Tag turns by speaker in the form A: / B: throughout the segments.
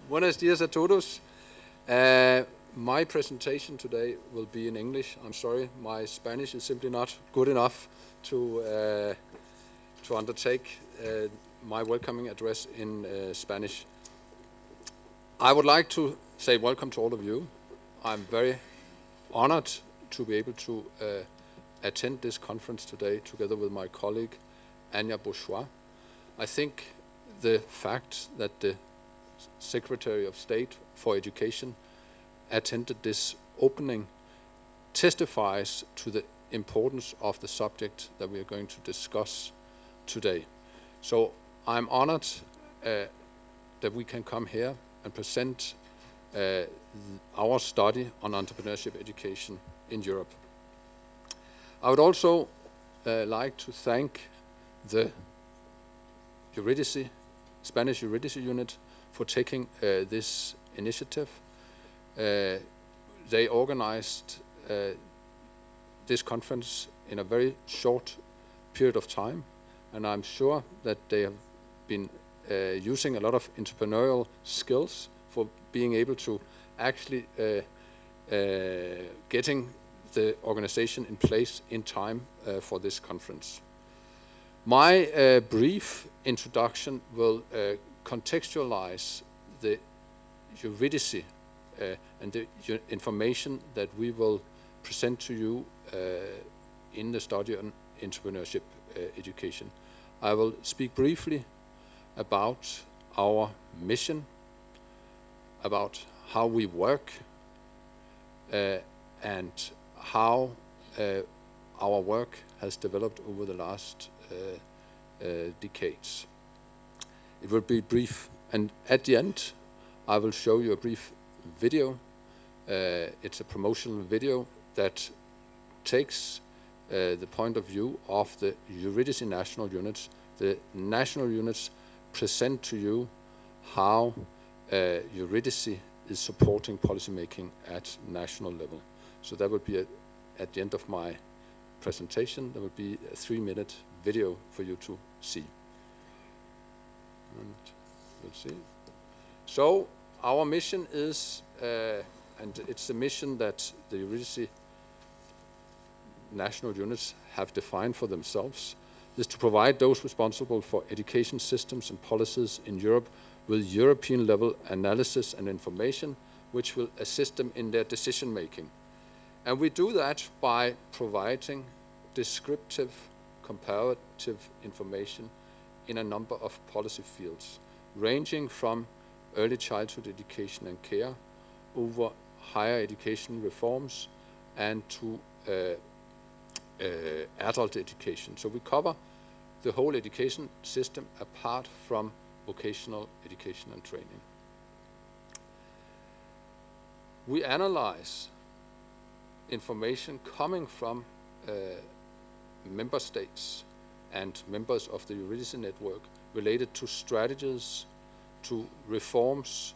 A: Buenos dias a todos. My presentation today will be in English. I'm sorry, my Spanish is simply not good enough to undertake my welcoming address in Spanish. I would like to say welcome to all of you. I'm very honored to be able to attend this conference today together with my colleague Anya Bourgeois. I think the fact that the Secretary of State for Education attended this opening testifies to the importance of the subject that we are going to discuss today. So I'm honored that we can come here and present our study on entrepreneurship education in Europe. I would also like to thank the Spanish Eurydice unit for taking this initiative. They organized this conference in a very short period of time, and I'm sure that they have been using a lot of entrepreneurial skills for being able to actually getting the organization in place in time for this conference. My brief introduction will contextualize the Eurydice and the information that we will present to you in the study on entrepreneurship education. I will speak briefly about our mission, about how we work, and how our work has developed over the last decades. It will be brief, and at the end I will show you a brief video. It's a promotional video that takes the point of view of the Eurydice national units. The national units present to you how Eurydice is supporting policymaking at national level. So that will be at the end of my presentation. There will be a 3-minute video for you to see. And we'll see. So our mission is, and it's the mission that the Eurydice national units have defined for themselves, is to provide those responsible for education systems and policies in Europe with European level analysis and information which will assist them in their decision making. And we do that by providing descriptive, comparative information in a number of policy fields, ranging from early childhood education and care over higher education reforms and to adult education. So we cover the whole education system apart from vocational education and training. We analyze information coming from member states and members of the Eurydice network related to strategies, to reforms,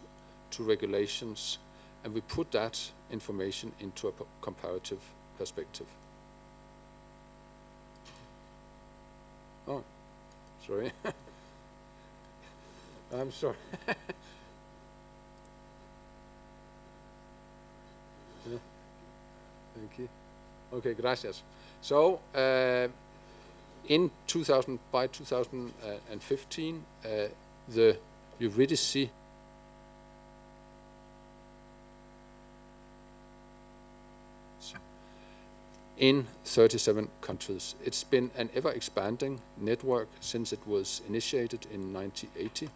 A: to regulations, and we put that information into a comparative perspective. Oh, sorry. I'm sorry. Yeah. Thank you. Okay, gracias. So, by 2015, the Eurydice in 37 countries. It's been an ever-expanding network since it was initiated in 1980,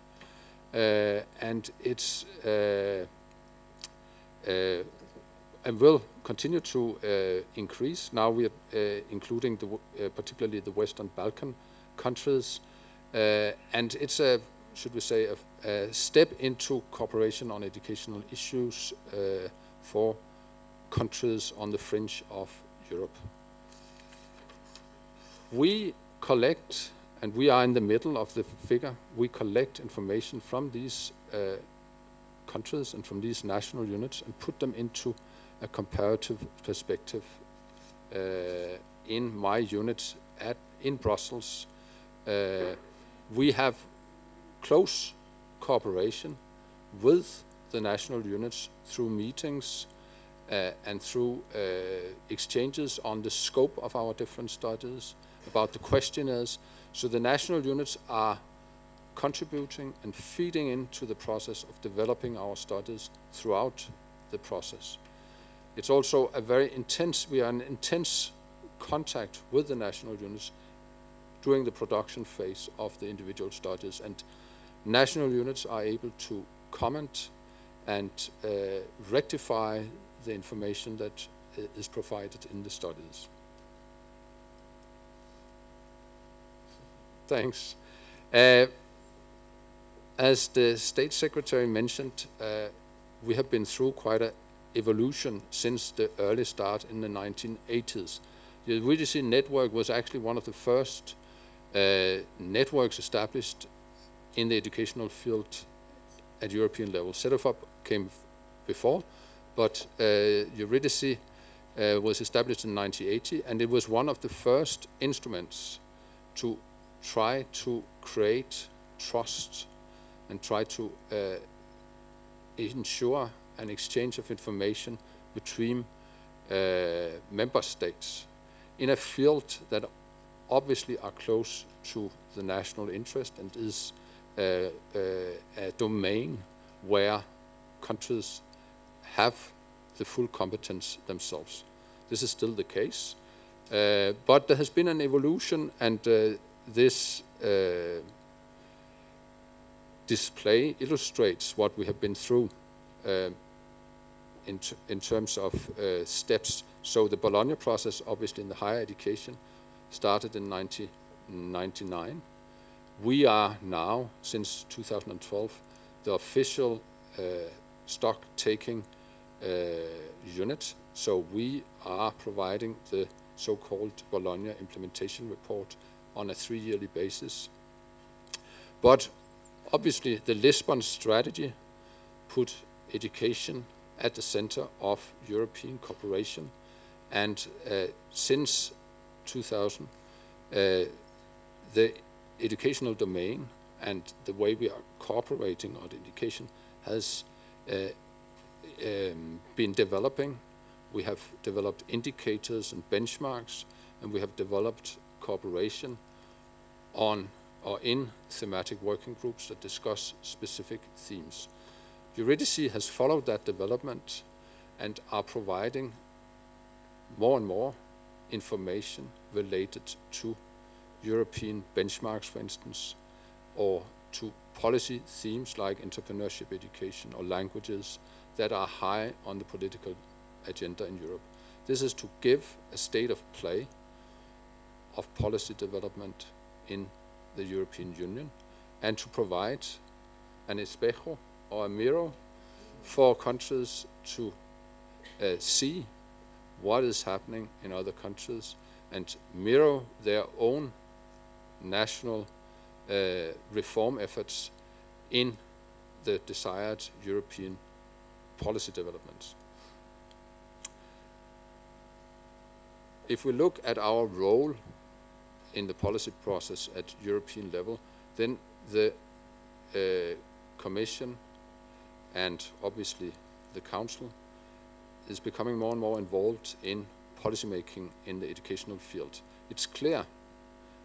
A: and it's and will continue to increase. Now we are including particularly the Western Balkan countries, and it's a, should we say, a step into cooperation on educational issues for countries on the fringe of Europe. We collect, and we are in the middle of the figure, we collect information from these countries and from these national units and put them into a comparative perspective in my unit in Brussels. We have close cooperation with the national units through meetings and through exchanges on the scope of our different studies, about the questionnaires. So the national units are contributing and feeding into the process of developing our studies throughout the process. It's also a very intense, we are in intense contact with the national units during the production phase of the individual studies, and national units are able to comment and rectify the information that is provided in the studies. Thanks. As the State Secretary mentioned, we have been through quite an evolution since the early start in the 1980s. The Eurydice network was actually one of the first networks established in the educational field at European level. Set-up came before, but Eurydice was established in 1980, and it was one of the first instruments to try to create trust and try to ensure an exchange of information between member states in a field that obviously are close to the national interest and is a domain where countries have the full competence themselves. This is still the case, but there has been an evolution, and this display illustrates what we have been through in terms of steps. So the Bologna process, obviously in the higher education, started in 1999. We are now, since 2012, the official stock-taking unit. So we are providing the so-called Bologna implementation report on a 3-yearly basis. But obviously the Lisbon strategy put education at the center of European cooperation, and since 2000 the educational domain and the way we are cooperating on education has been developing. We have developed indicators and benchmarks, and we have developed cooperation on or in thematic working groups that discuss specific themes. Eurydice has followed that development and are providing more and more information related to European benchmarks, for instance, or to policy themes like entrepreneurship education or languages that are high on the political agenda in Europe. This is to give a state of play of policy development in the European Union and to provide an espejo or a mirror for countries to see what is happening in other countries and mirror their own national reform efforts in the desired European policy developments. If we look at our role in the policy process at European level, then the Commission and obviously the Council is becoming more and more involved in policy making in the educational field. It's clear,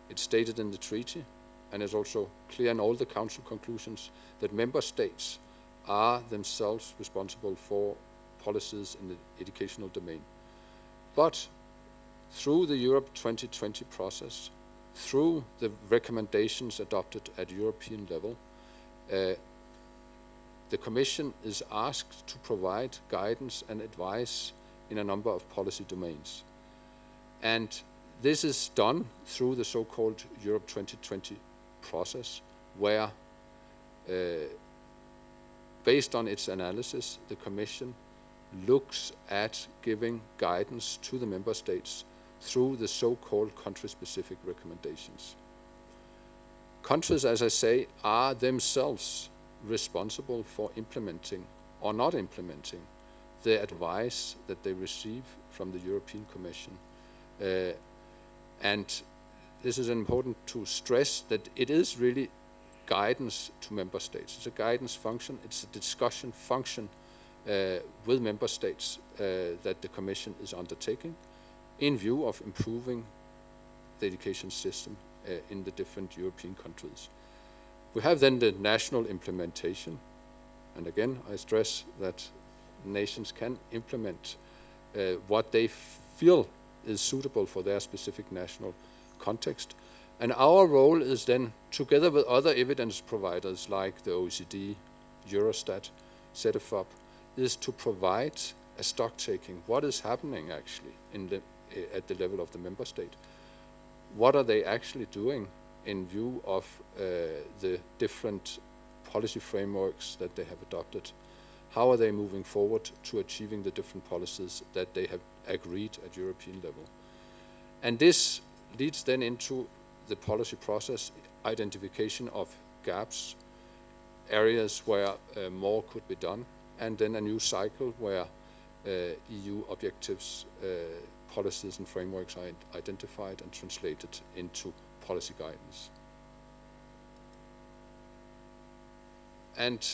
A: it's stated in the treaty, and it's also clear in all the Council conclusions that member states are themselves responsible for policies in the educational domain. But through the Europe 2020 process, through the recommendations adopted at European level, the Commission is asked to provide guidance and advice in a number of policy domains. And this is done through the so-called Europe 2020 process, where, based on its analysis, the Commission looks at giving guidance to the member states through the so-called country-specific recommendations. Countries, as I say, are themselves responsible for implementing or not implementing the advice that they receive from the European Commission. And this is important to stress that it is really guidance to member states. It's a guidance function, it's a discussion function with member states that the Commission is undertaking in view of improving the education system in the different European countries. We have then the national implementation, and again I stress that nations can implement what they feel is suitable for their specific national context. And our role is then, together with other evidence providers like the OECD, Eurostat, CEDEFOP, is to provide a stock taking. What is happening actually at the level of the member state? What are they actually doing in view of the different policy frameworks that they have adopted? How are they moving forward to achieving the different policies that they have agreed at European level? And this leads then into the policy process, identification of gaps, areas where more could be done, and then a new cycle where EU objectives, policies and frameworks are identified and translated into policy guidance. And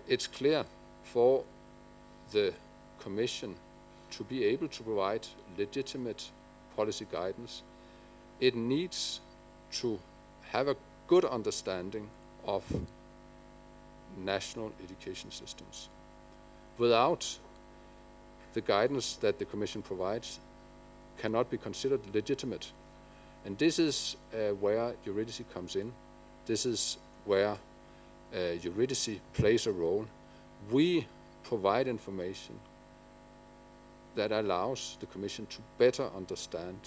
A: it's clear for the Commission to be able to provide legitimate policy guidance, it needs to have a good understanding of national education systems. Without the guidance that the Commission provides cannot be considered legitimate. And this is where juridicy comes in. This is where juridicy plays a role. We provide information that allows the Commission to better understand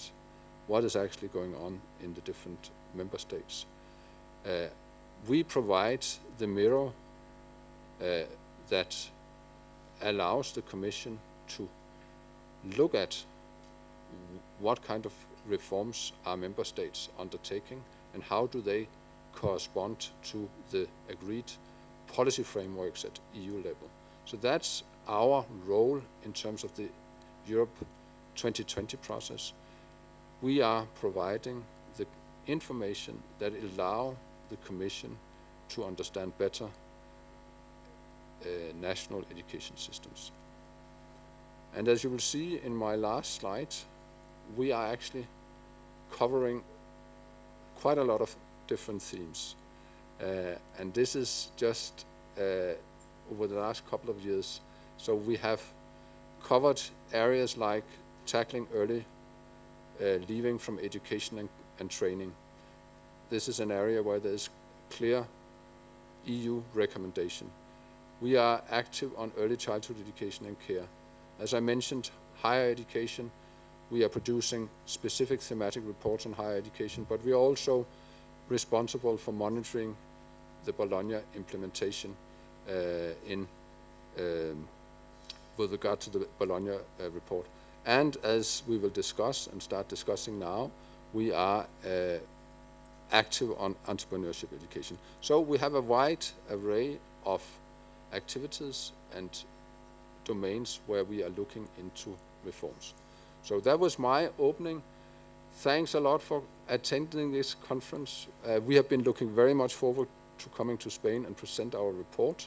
A: what is actually going on in the different member states. We provide the mirror that allows the Commission to look at what kind of reforms are member states undertaking and how do they correspond to the agreed policy frameworks at EU level. So that's our role in terms of the Europe 2020 process. We are providing the information that allow the Commission to understand better national education systems. And as you will see in my last slide, we are actually covering quite a lot of different themes. And this is just over the last couple of years. So we have covered areas like tackling early leaving from education and training. This is an area where there is clear EU recommendation. We are active on early childhood education and care. As I mentioned, higher education, we are producing specific thematic reports on higher education, but we are also responsible for monitoring the Bologna implementation with regard to the Bologna report. And as we will discuss and start discussing now, we are active on entrepreneurship education. So we have a wide array of activities and domains where we are looking into reforms. So that was my opening. Thanks a lot for attending this conference. We have been looking very much forward to coming to Spain and present our report.